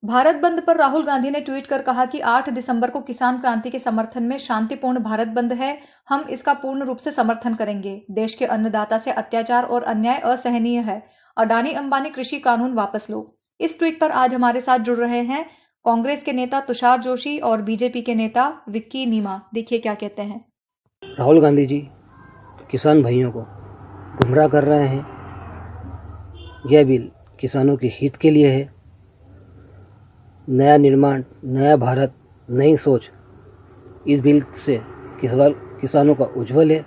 भारत बंद पर राहुल गांधी ने ट्वीट कर कहा कि 8 दिसंबर को किसान क्रांति के समर्थन में शांतिपूर्ण भारत बंद है। हम इसका पूर्ण रूप से समर्थन करेंगे। देश के अन्नदाता से अत्याचार और अन्याय असहनीय है। अडानी अंबानी कृषि कानून वापस लो। इस ट्वीट पर आज हमारे साथ जुड़ रहे हैं कांग्रेस के नेता तुषार जोशी और बीजेपी के नेता विक्की नीमा। देखिए क्या कहते हैं। राहुल गांधी जी किसान भाइयों को गुमराह कर रहे हैं। यह बिल किसानों के हित के लिए है। नया निर्माण, नया भारत, नई सोच, इस बिल से किसानों का उज्जवल है।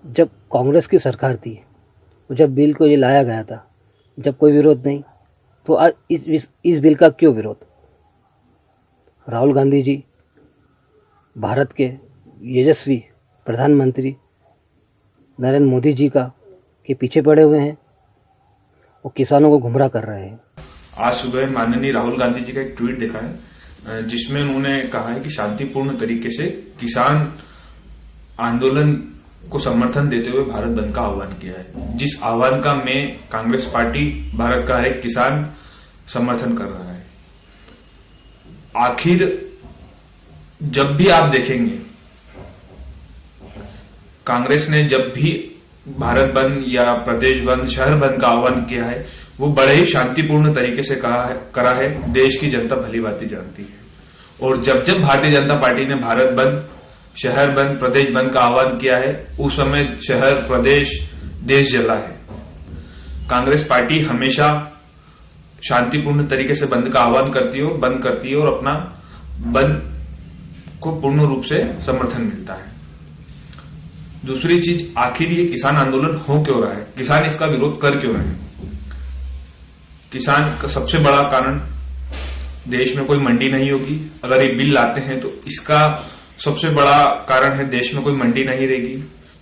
जब कांग्रेस की सरकार थी, जब बिल को ये लाया गया था, जब कोई विरोध नहीं, तो आज इस बिल का क्यों विरोध? राहुल गांधी जी भारत के यशस्वी प्रधानमंत्री नरेंद्र मोदी जी के पीछे पड़े हुए हैं और किसानों को गुमराह कर रहे हैं। आज सुबह माननीय राहुल गांधी जी का एक ट्वीट देखा है जिसमें उन्होंने कहा है कि शांतिपूर्ण तरीके से किसान आंदोलन को समर्थन देते हुए भारत बंद का आह्वान किया है, जिस आह्वान का मैं कांग्रेस पार्टी भारत का हर एक किसान समर्थन कर रहा है। आखिर जब भी आप देखेंगे कांग्रेस ने जब भी भारत बंद या प्रदेश बंद, शहर बंद का आह्वान किया है, वो बड़े ही शांतिपूर्ण तरीके से करा है। देश की जनता भली भांति जानती है। और जब जब भारतीय जनता पार्टी ने भारत बंद, शहर बंद, प्रदेश बंद का आह्वान किया है, उस समय शहर, प्रदेश, देश जला है। कांग्रेस पार्टी हमेशा शांतिपूर्ण तरीके से बंद का आह्वान करती है और अपना बंद को पूर्ण रूप से समर्थन मिलता है। दूसरी चीज, आखिर ये किसान आंदोलन हो क्यों रहा है? किसान इसका विरोध कर क्यों रहे हैं? किसान का सबसे बड़ा कारण देश में कोई मंडी नहीं होगी। अगर ये बिल लाते हैं तो इसका सबसे बड़ा कारण है देश में कोई मंडी नहीं रहेगी।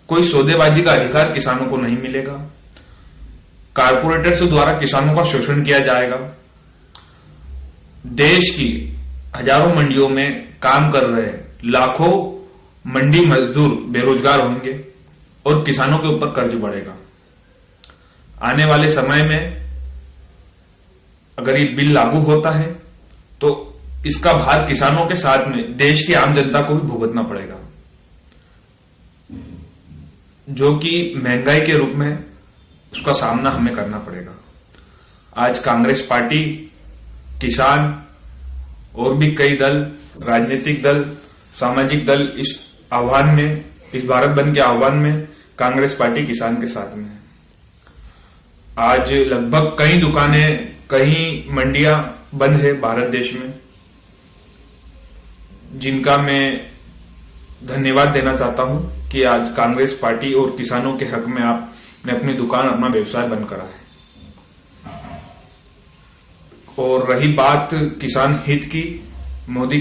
कोई सौदेबाजी का अधिकार किसानों को नहीं मिलेगा। कारपोरेटर्स द्वारा किसानों का शोषण किया जाएगा। देश की हजारों मंडियों में काम कर रहे लाखों मंडी मजदूर बेरोजगार होंगे और किसानों के ऊपर कर्ज बढ़ेगा। आने वाले समय में अगर ये बिल लागू होता है तो इसका भार किसानों के साथ में देश की आम जनता को भी भुगतना पड़ेगा, जो कि महंगाई के रूप में उसका सामना हमें करना पड़ेगा। आज कांग्रेस पार्टी, किसान और भी कई दल, राजनीतिक दल, सामाजिक दल इस आह्वान में, इस भारत बंद के आह्वान में कांग्रेस पार्टी किसान के साथ में है। आज लगभग कई दुकानें, कई मंडियां बंद है भारत देश में, जिनका मैं धन्यवाद देना चाहता हूं कि आज कांग्रेस पार्टी और किसानों के हक में आपने अपनी दुकान, अपना व्यवसाय बंद करा है। और रही बात किसान हित की, मोदी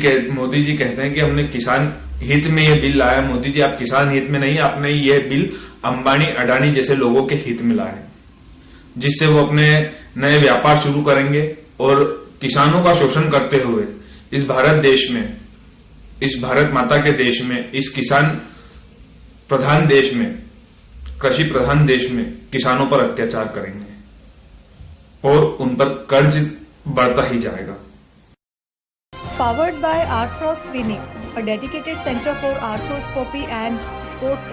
जी कहते हैं कि हमने किसान हित में यह बिल लाया। मोदी जी, आप किसान हित में नहीं, आपने यह बिल अंबानी, अडानी जैसे लोगों के हित में लाया है, जिससे वो अपने नए व्यापार शुरू करेंगे और किसानों का शोषण करते हुए इस भारत देश में, इस भारत माता के देश में, इस किसान प्रधान देश में, कृषि प्रधान देश में किसानों पर अत्याचार करेंगे और उन पर कर्ज बढ़ता ही जाएगा। Powered by Arthros Clinic, a dedicated center for arthroscopy and sports